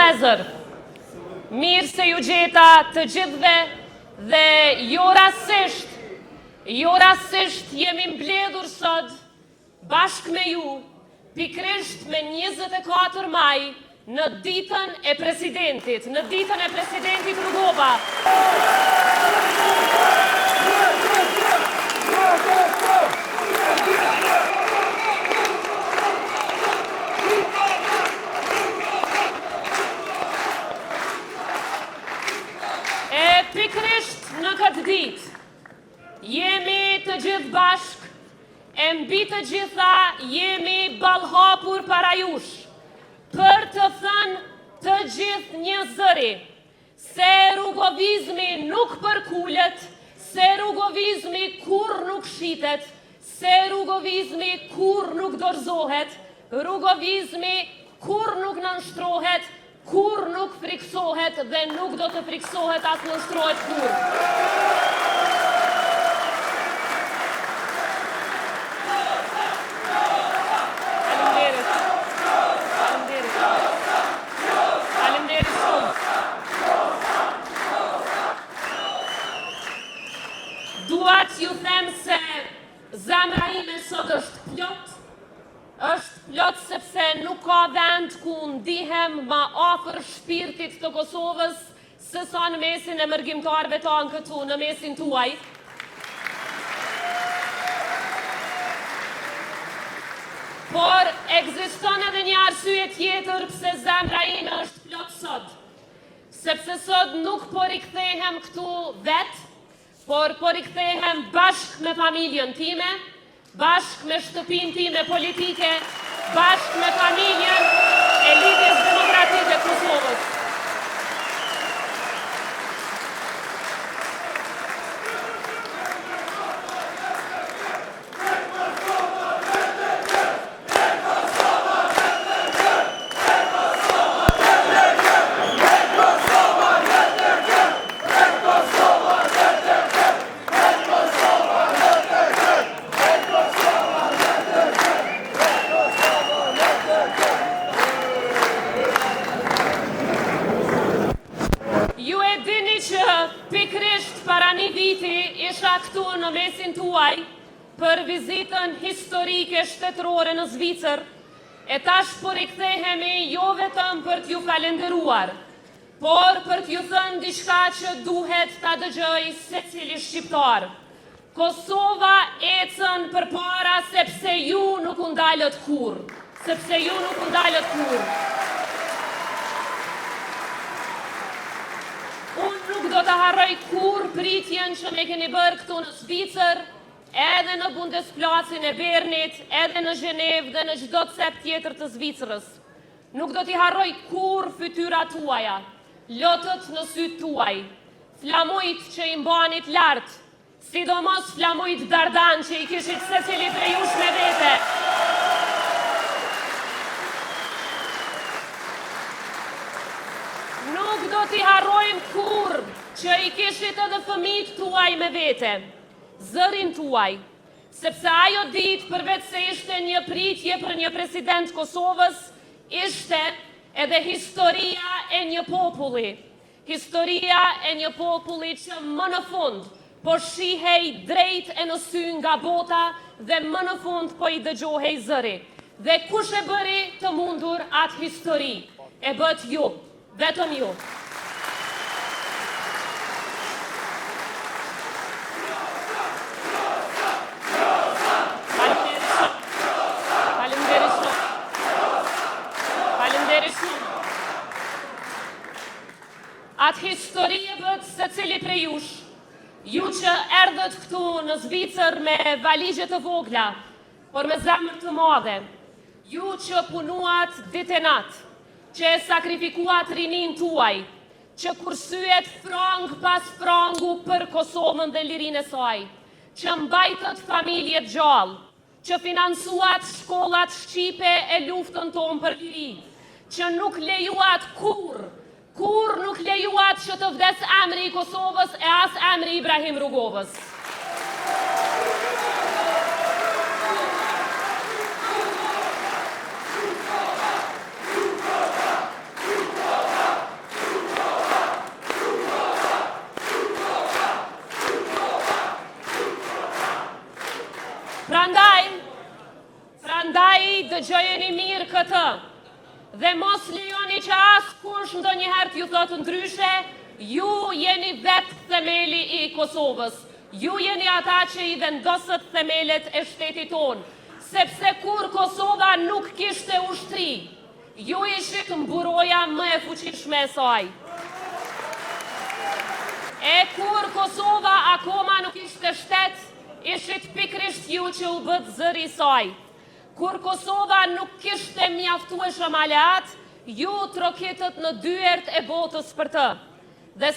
vëllezër, mirë se ju gjeta të gjithve dhe jo rastisht jemi mbledhur sot bashkë me ju, pikrisht me 24 maj në ditën e presidentit Rugova. Pikrisht në këtë ditë, jemi të gjithë bashkë, e mbi të gjitha jemi ballhapur para jush, për të thënë të gjithë një zëri, se rrugovizmi nuk përkullet, se rrugovizmi kur nuk shitet, se rrugovizmi kur nuk dorëzohet, rrugovizmi kur nuk nënshtrohet, kur nuk friksohet dhe nuk do të friksohet as nënshtrohet kur. Faleminderit shumë. Dua t'ju them se zemra ime sot është plot sepse nuk ka vend ku ndihem ma afër shpirtit të Kosovës se sa në mesin e mërgjimtarëve tanë këtu, në mesin tuaj. Por ekziston edhe një arsye tjetër pse zemra ime është plot sot. Sepse sot nuk po rikthehem këtu vetë, por po rikthehem bashkë me familjen time, bashkë me shtëpinë time politike, bashkë me familjen e Lidhjes Demokratike të Kosovës. Pikrisht para një viti isha këtu në mesin tuaj për vizitën historike shtetërore në Zvicër, e tash po rikthehemi jo vetëm për t'ju falenderuar, por për t'ju thënë diçka që duhet ta dëgjoj secili shqiptar. Kosova ecën përpara sepse ju nuk u ndalët kurrë. Nuk do të harroj kur pritjen që me keni bërë këtu në Zvicër, edhe në Bundesplatsin e Bernit, edhe në Zhenevë dhe në çdo cep tjetër të Zvicrës. Nuk do t'i harroj kur fytyrat tuaja, lotët në sytë tuaj, flamujt që i mbanit lartë, sidomos flamujt Dardan që i kishit secili prej jush me vete. Nuk do t'i harrojmë kur që i kishit edhe fëmijët tuaj me vete, zërin tuaj, sepse ajo ditë përveç se ishte një pritje për një president Kosovës, ishte edhe historia e një populli. Historia e një populli që më në fund po shihej drejt e në sy nga bota dhe më në fund po i dëgjohej zëri. Dhe kush e bëri të mundur atë histori? E bët ju, vetëm ju. Atë histori e bët se cili prej jush, ju që erdhët këtu në Zvicër me valigje të vogla, por me zemër të madhe, ju që punuat ditë e natë, që e sakrifikuat rinin tuaj, që kursyet frang pas frangu për Kosovën dhe lirinë e saj, që mbajtët familjet gjallë, që finansuat shkollat shqipe e luftën tonë për liri, që nuk lejuat kur nuk lejuat që të vdes emri i Kosovës e as emri Ibrahim Rugovës. dëgjojeni mirë këtë, dhe mos lejoni që askush ndonjëherë t'ju thotë ndryshe, ju jeni vetë themeli i Kosovës. Ju jeni ata që i vendosët themelet e shtetit tonë, sepse kur Kosova nuk kishte ushtri, ju ishit mburoja më e fuqishme e saj. E kur Kosova akoma nuk ishte shtet, ishit pikrisht ju që u bët zëri i saj. Kur Kosova nuk kishte mjaftueshëm aleat, ju trokitët në dyert e botës për të. Dhe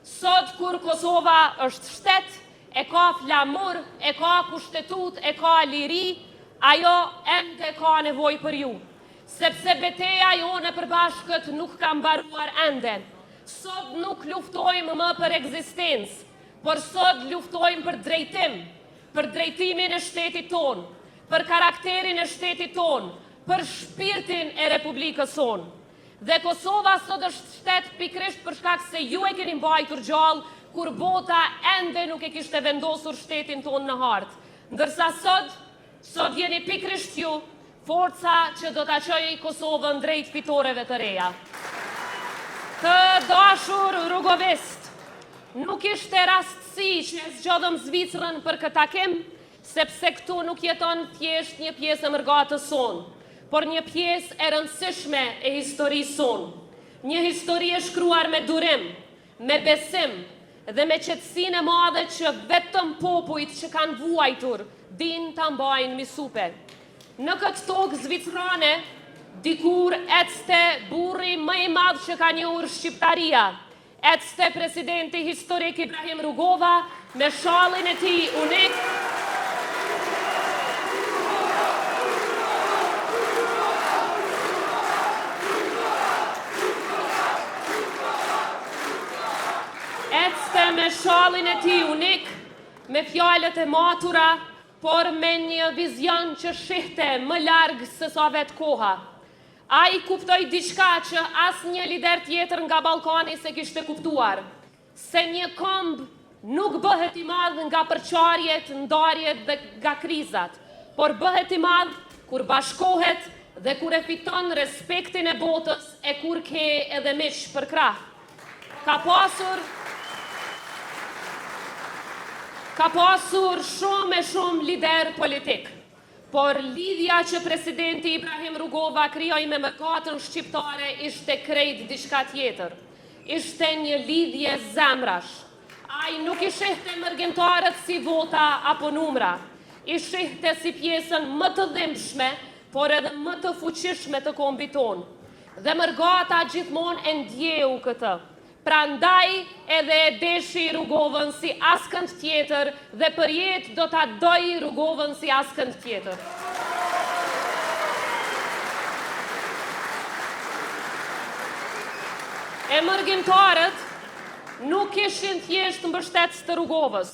sot kur Kosova është shtet, e ka flamur, e ka kushtetut, e ka liri, ajo ende ka nevoj për ju. Sepse beteja jone përbashkët nuk ka mbaruar ende. Sot nuk luftojmë më për ekzistencë, por sot luftojmë për drejtimin e shtetit tonë, për karakterin e shtetit tonë, për shpirtin e Republikës tonë. Dhe Kosova sot është shtet pikrisht për shkak se ju e keni mbajtur gjallë, kur bota ende nuk e kishte vendosur shtetin tonë në hartë. Ndërsa sot jeni pikrisht ju, forca që do t'a çojë Kosovën drejt fitoreve të reja. Të dashur rrugovist, nuk ishte rastësi që e zgjodhëm Zvicrën për këtë takim, sepse këtu nuk jeton thjesht një pjesë e mërgatës sonë, por një pjesë e rëndësishme e historisë sonë. Një histori e shkruar me durim, me besim dhe me qetësinë e madhe që vetëm popujt që kanë vuajtur din ta mbajnë misupe. Në këtë tokë zvicrane, dikur ecte burri më i madh që ka njohur Shqiptaria, ecte presidenti historik Ibrahim Rugova me shallin e tij unik. Ecte me shallin e tij unik, me fjalët e matura, por me një vizion që shihte më larg se sa vetë koha. Ai kuptoi diçka që asnjë lider tjetër nga Ballkani se kishte kuptuar, se një këmbë nuk bëhet i madh nga përçarjet, ndarjet dhe nga krizat, por bëhet i madh kur bashkohet dhe kur e fiton respektin e botës e kur ke edhe miq për krah. Ka pasur shumë lider politik, por lidhja që presidenti Ibrahim Rugova krijoi me mëkatën shqiptare ishte krejt diçka tjetër. Ishte një lidhje zemrash. Ai nuk i shihte mërgjimtarët si vota apo numra. I shihte si pjesën më të dhimbshme, por edhe më të fuqishme të kombit tonë. Dhe mërgata gjithmonë e ndjeu këtë. Prandaj edhe e deshi Rugovën si askënd tjetër dhe për jetë do ta doj Rugovën si askënd tjetër. E mërgjimtarët nuk ishin thjesht mbështetës të Rugovës,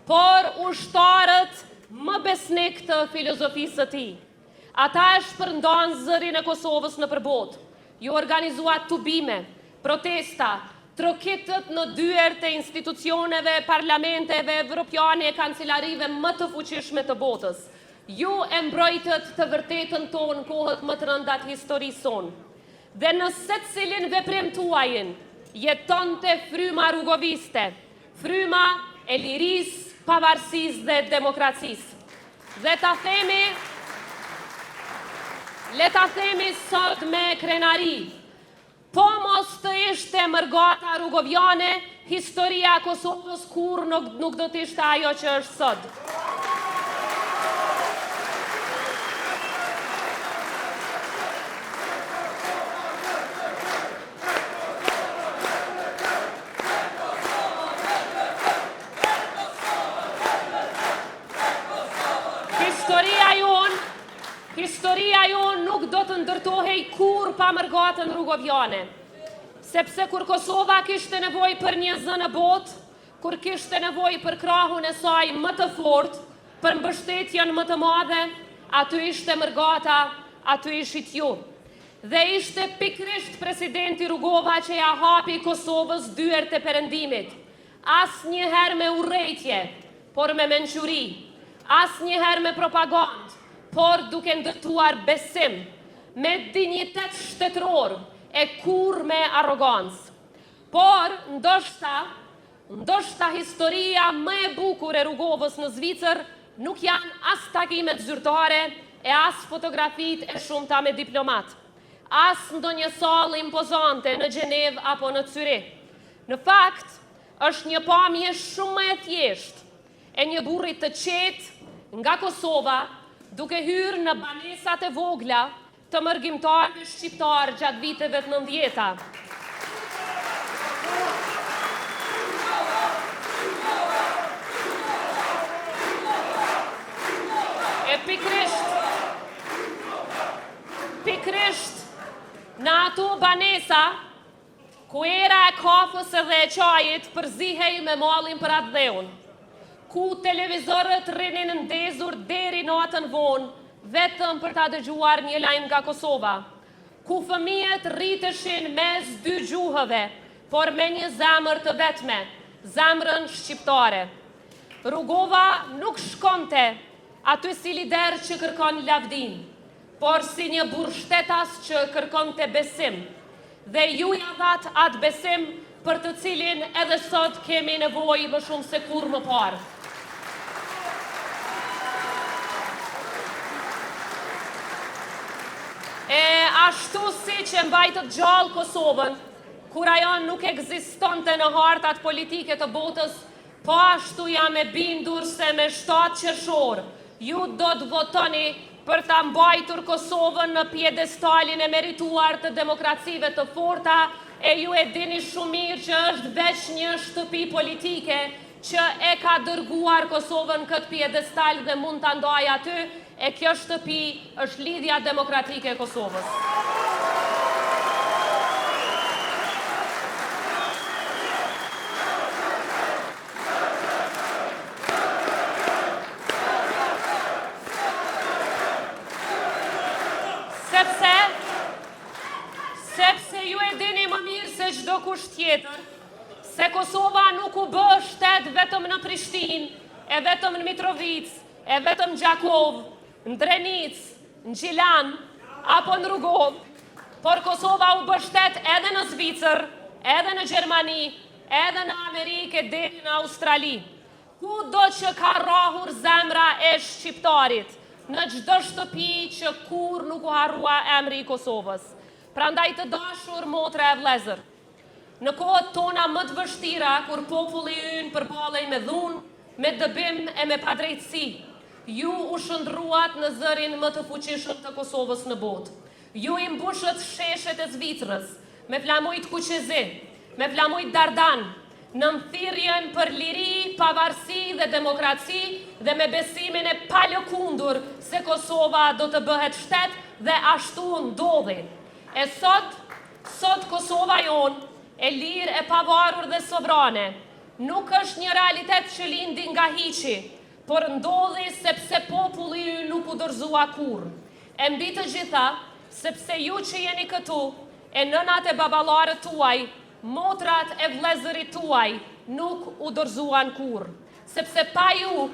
por ushtarët më besnik të filozofisë së tij. Ata e shpërndan zërin e Kosovës në përbot, ju organizua tubime, protesta, trokitët në dyert e institucioneve, parlamenteve, evropiane e kancelarive më të fuqishme të botës. Ju e mbrojtët të vërtetën tonë kohët më të rënda të historisë sonë. Dhe në secilin veprim tuajin jetonte fryma rugoviste, fryma e lirisë, pavarësisë dhe demokracisë. Dhe le ta themi sot me krenari, po mos të ishte mërgata rugoviane, historia e Kosovës kur nuk do të ishte ajo që është sot. Historia jonë nuk do të ndërtohej kur pa mërgatën rugoviane, sepse kur Kosova kishte nevoj për një zë në botë, kur kishte nevoj për krahun e saj më të fortë, për mbështetjen më të madhe, aty ishte mërgata, aty ishit ju. Dhe ishte pikrisht presidenti Rugova që ja hapi Kosovës dyert e perëndimit, asnjëherë me urrejtje, por me mençuri, asnjëherë me propagandë, por duke ndërtuar besim, me dinjitet shtetëror e kur me arrogancë. Por, ndoshta historia më e bukur e Rugovës në Zvicër nuk janë as takimet zyrtare e as fotografit e shumta me diplomat, as ndonjë sallë impozante në Gjenev apo në Zyrich. Në fakt, është një pamje shumë më e thjeshtë e një burri të qetë nga Kosova, duke hyrë në banesat e vogla të mërgjimtarëve shqiptarë gjatë viteve të 90-ta. E pikrisht në ato banesa, ku era e kafës edhe e qajit përzihej me mallin për atë dheun, ku televizorët rinin ndezur deri natën vonë, vetëm për ta dëgjuar një lajm nga Kosova, ku fëmijët rriteshin mes dy gjuhëve, por me një zemër të vetme, zemrën shqiptare. Rugova nuk shkonte aty si lider që kërkon lavdin, por si një burr shtetas që kërkon të besim, dhe ju ja dhat atë besim për të cilin edhe sot kemi nevojë më shumë se kur më parë. E ashtu si që mbajtët gjallë Kosovën, kur ajo nuk ekzistonte në hartat politike të botës, po ashtu jam e bindur se me 7 qershor, ju do të votoni për ta mbajtur Kosovën në pjedestalin e merituar të demokracive të forta, e ju e dini shumë mirë që është veç një shtëpi politike që e ka dërguar Kosovën këtë pjedestal dhe mund ta ndajë aty, e kjo shtëpi është Lidhja Demokratike e Kosovës. Sepse ju e dini më mirë se çdo kush tjetër, se Kosova nuk u bë shtet vetëm në Prishtinë, e vetëm në Mitrovic, e vetëm në Gjakov, në Drenic, në Gjilan, apo në Rugov, por Kosova u bë shtet edhe në Zvicër, edhe në Gjermani, edhe në Amerikë deri në Australi. Kudo që ka rrahur zemra e shqiptarit, në çdo shtëpi që kur nuk u harrua emri i Kosovës. Prandaj të dashur motra e vëllezër, në kohët tona më të vështira, kur populli ynë përballej me dhunë, me dëbim e me padrejtësi, ju u shndruat në zërin më të fuqishëm të Kosovës në botë. Ju i mbushët sheshet e Zvicrës, me flamujt Kuqezi, me flamujt Dardan, në thirrjen për liri, pavarësi dhe demokraci, dhe me besimin e palëkundur se Kosova do të bëhet shtet, dhe ashtu ndodhi. E sot Kosova jonë, e lirë, e pavarur dhe sovrane, nuk është një realitet që lindi nga hiqi, por ndodhi sepse populli ju nuk u dorëzua kurrë. E mbi të gjitha, sepse ju që jeni këtu, e nënat e baballarët tuaj, motrat e vëllezërit tuaj, nuk u dorëzuan kurrë. Sepse pa ju,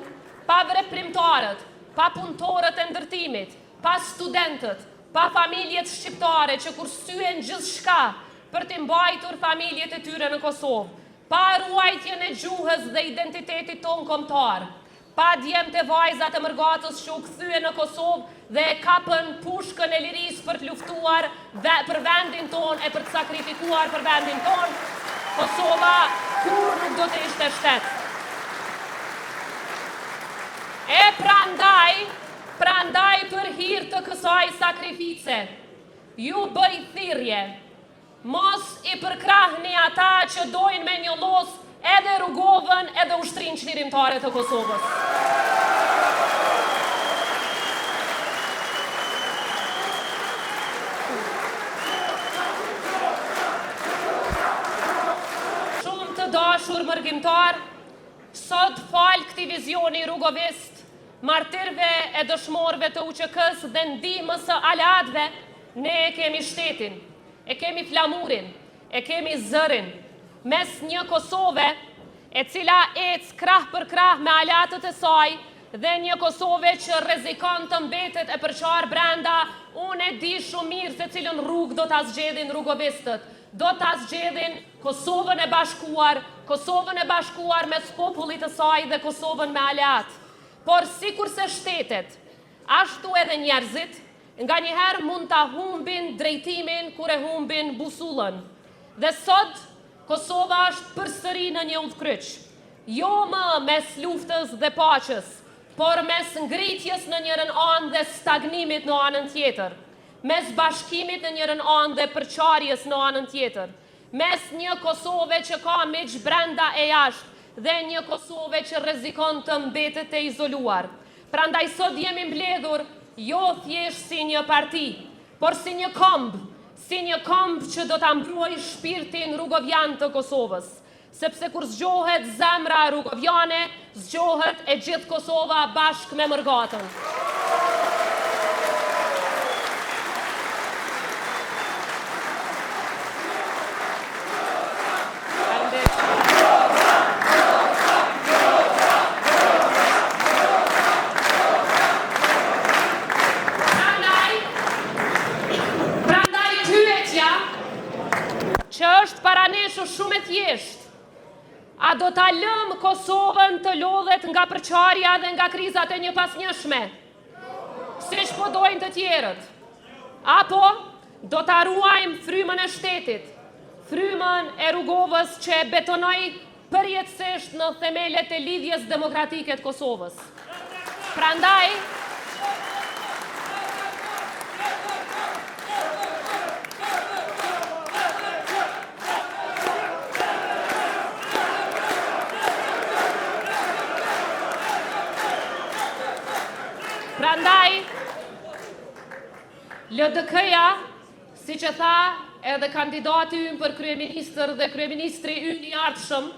pa veprimtarët, pa punëtorët e ndërtimit, pa studentët, pa familjet shqiptare që kursyen gjithçka për të mbajtur familjet e tyre në Kosovë, pa ruajtjen e gjuhës dhe identitetit ton kombëtar, pa djemt e vajzat e mërgatës që u kthyen në Kosovë dhe e kapën pushkën e lirisë për të luftuar për vendin ton e për të sakrifikuar për vendin ton, Kosova kur nuk do të ishte shtet. E prandaj për hir të kësaj sakrifice, ju bëj thirrje, mos i përkrahni ata që dojnë me njollos edhe Rugovën edhe ushtrinë çlirimtare të Kosovës. Shumë të dashur mërgjimtar, sot fal këtij vizioni rugovist, martirëve e dëshmorëve të UÇK-s dhe ndihmës së aleatëve, ne e kemi shtetin, e kemi flamurin, e kemi zërin, mes një Kosove e cila ec krah për krah me aleatët e saj dhe një Kosovë që rrezikon të mbetet e përqar brenda. Unë e di shumë mirë se cilën rrugë do ta zgjedhin rrugovistët. Do ta zgjedhin Kosovën e bashkuar mes popullit të saj dhe Kosovën me aleat. Por sikur se shtetet, ashtu edhe njerëzit, nga njëherë mund ta humbin drejtimin kur e humbin busullën. Dhe sot, Kosova është përsëri në një udhkryq. Jo më mes luftës dhe paqes, por mes ngritjes në njërin anë dhe stagnimit në anën tjetër. Mes bashkimit në njërin anë dhe përqarjes në anën tjetër. Mes një Kosove që ka miq brenda e jashtë dhe një Kosove që rrezikon të mbetet e izoluar. Prandaj sot jemi mbledhur jo thjesht si një parti, por si një këmbë që do ta mbrojë shpirtin rrugovjan të Kosovës. Sepse kur zgjohet zemra rrugovjane, zgjohet e gjithë Kosova bashkë me mërgatën. Që është paraneshur shumë e thjeshtë. A do ta lëm Kosovën të lodhet nga përqarja dhe nga krizat e njëpasnjëshme, siç po dojnë të tjerët? Apo do ta ruajmë frymën e shtetit, frymën e Rrugovës që e betonoi përjetësisht në themelet e lidhjes demokratike të Kosovës? Prandaj, LDK-ja, si që tha edhe kandidati ynë për kryeministër dhe kryeministri ynë i ardhshëm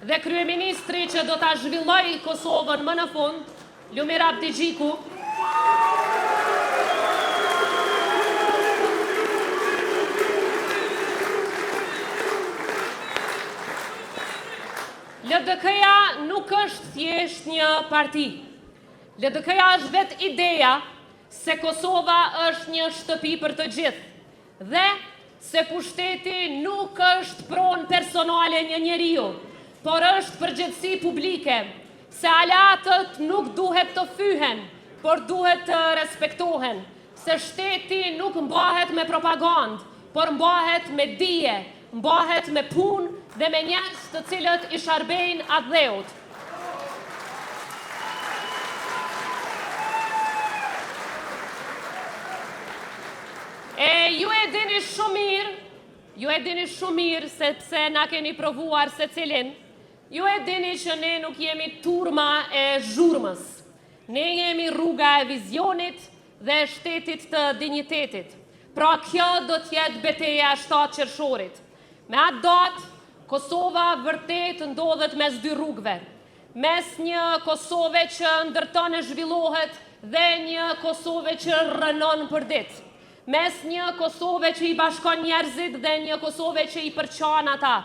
dhe kryeministri që do ta zhvilloj Kosovën më në fund, Lumir Abdigjiku, LDK-ja nuk është thjesht një parti. LDK-ja është vetë ideja se Kosova është një shtëpi për të gjithë dhe se pushteti nuk është pronë personale një njeriu, por është përgjithësi publike, se aleatët nuk duhet të fyhen, por duhet të respektohen, se shteti nuk mbahet me propagandë, por mbahet me dije, mbahet me punë dhe me njerëz të cilët i sharbejnë atë dheut. Ju e dini shumë mirë sepse na keni provuar secilin. Ju e dini që ne nuk jemi turma e zhurmës. Ne jemi rruga e vizionit dhe e shtetit të dinjitetit. Pra kjo do t'jetë betejë e 7 qershorit. Me atë datë, Kosova vërtet ndodhet mes dy rrugëve. Mes një Kosove që ndërton e zhvillohet dhe një Kosove që rënon për ditë. Mes një Kosove që i bashkon njerëzit dhe një Kosove që i përçan ata.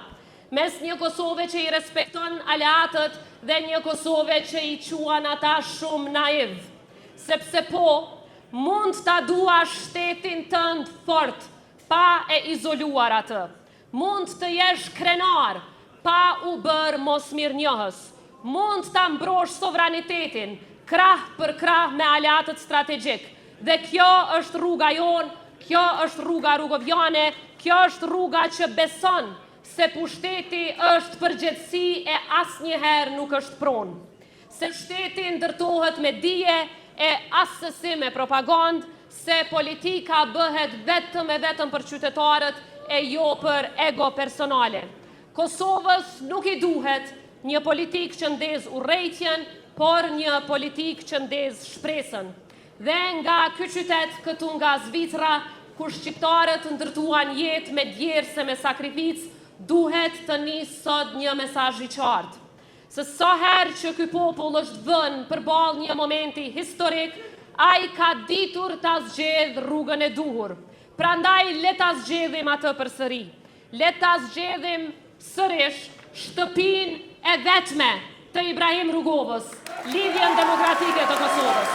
Mes një Kosove që i respekton aleatët dhe një Kosove që i quan ata shumë naiv. Sepse mund ta dua shtetin tënd fort, pa e izoluar atë. Mund të jesh krenar, pa u bërë mosmirnjohës. Mund ta mbrosh sovranitetin, krah për krah me aleatët strategjik. Dhe kjo është rruga jonë, kjo është rruga rrugovjane, kjo është rruga që beson se pushteti është përgjithësi e asnjëherë nuk është pronë. Se shteti ndërtohet me dije e asësi me propagandë, se politika bëhet vetëm për qytetarët e jo për ego personale. Kosovës nuk i duhet një politik që ndez urrejtjen, por një politik që ndez shpresën. Dhe nga ky qytet këtu nga Zvicra, kur shqiptarët ndërtuan jetë me djerse me sakrificë, duhet të nisë sot një mesazh i qartë. Se sa herë që ky popull është vënë përballë një momenti historik, ai ka ditur ta zgjedhë rrugën e duhur. Prandaj le ta zgjedhim atë përsëri. Le ta zgjedhim sërish shtëpinë e vetme të Ibrahim Rrugovës. lidhjen demokratike të Kosovës.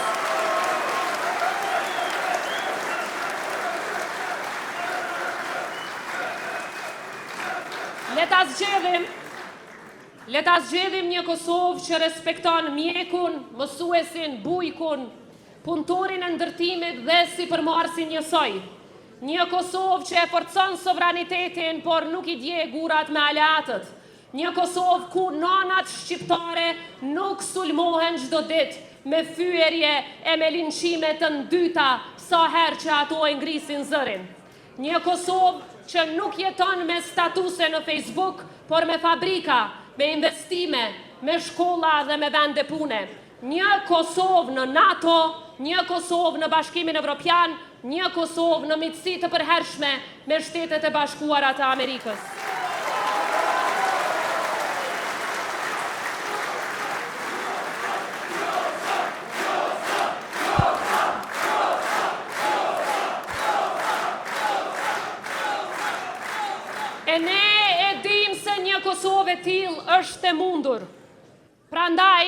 Le ta zgjedhim një Kosovë që respekton mjekun, mësuesin, bujkun, punëtorin e ndërtimit dhe sipërmarrësin njësoj. Një Kosovë që e forcon sovranitetin, por nuk i dje gurat me aleatët. Një Kosovë ku nanat shqiptare nuk sulmohen çdo ditë me fyerje e me linçime të ndyta sa herë që ato e ngrisin zërin. Një Kosovë që nuk jeton me statuse në Facebook, por me fabrika, me investime, me shkolla dhe me vende pune. Një Kosovë në NATO, një Kosovë në Bashkimin Evropian, një Kosovë në miqësi të përhershme me Shtetet e Bashkuara të Amerikës. E ne e dim se një Kosovë e tillë është e mundur. Prandaj,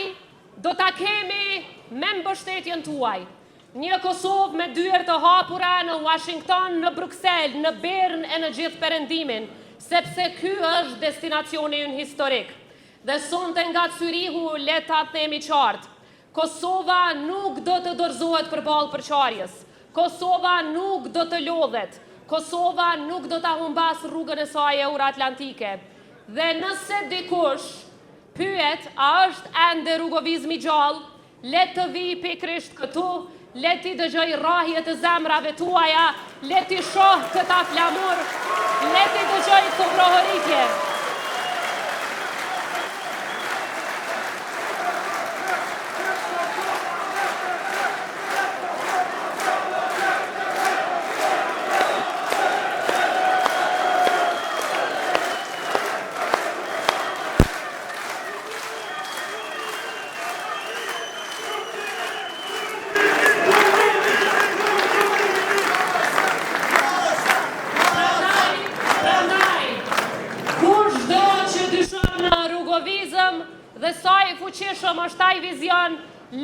do ta kemi me mbështetjen tuaj. Një Kosovë me dyert të hapura në Washington, në Bruxelles, në Bern e në gjithë perëndimin, sepse ky është destinacioni ynë historik. Dhe sonte nga Cyrihu le ta themi qartë. Kosova nuk do të dorëzohet përballë përçarjes. Kosova nuk do të lodhet. Kosova nuk do ta humbas rrugën e saj euroatlantike. Dhe nëse dikush pyet a është ende rrugovizmi gjallë, le të vi pikërisht këtu, le ti dëgjoj rrahje të zemrave tuaja, le ti shoh këta flamur, le ti dëgjoj të vrohëritje. Dhe sa i fuqishëm është ai vizion,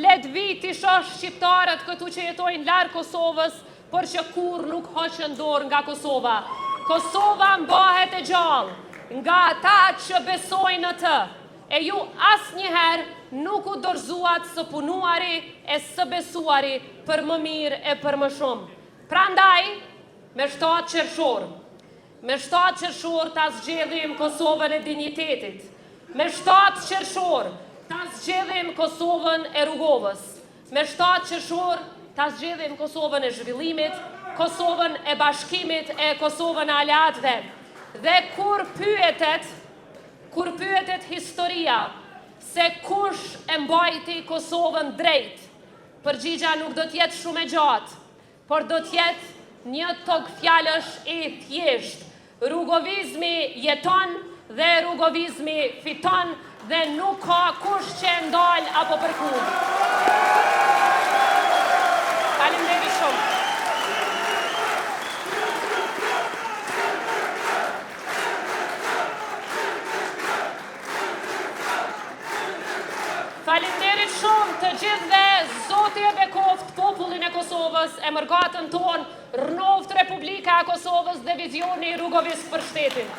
let vi ti shoh shqiptarët këtu që jetojnë larg Kosovës, por që kur nuk hoqën dorë nga Kosova. Kosova mbahet e gjallë nga ata që besojnë në të. E ju asnjëherë nuk u dorëzuat së punuari e së besuari për më mirë e për më shumë. Prandaj, me 7 qershor ta zgjedhim Kosovën e dinjitetit. Me 7 qershor ta zgjedhim Kosovën e rrugovës. Me 7 qershor ta zgjedhim Kosovën e zhvillimit, Kosovën e bashkimit e Kosovën e aleatëve. Dhe kur pyetet historia se kush e mbajti Kosovën drejt, përgjigja nuk do t'jetë shumë e gjatë, por do t'jetë një tokë fjalësh e thjeshtë. Rrugovizmi jeton dhe rrugovizmi fiton dhe nuk ka kush që e ndal apo përkund. Faleminderit shumë. Faleminderit shumë të gjithëve, Zoti e bekoft popullin e Kosovës, e mërgatën tonë, rënoft Republika e Kosovës dhe vizioni rrugovis për shtetin.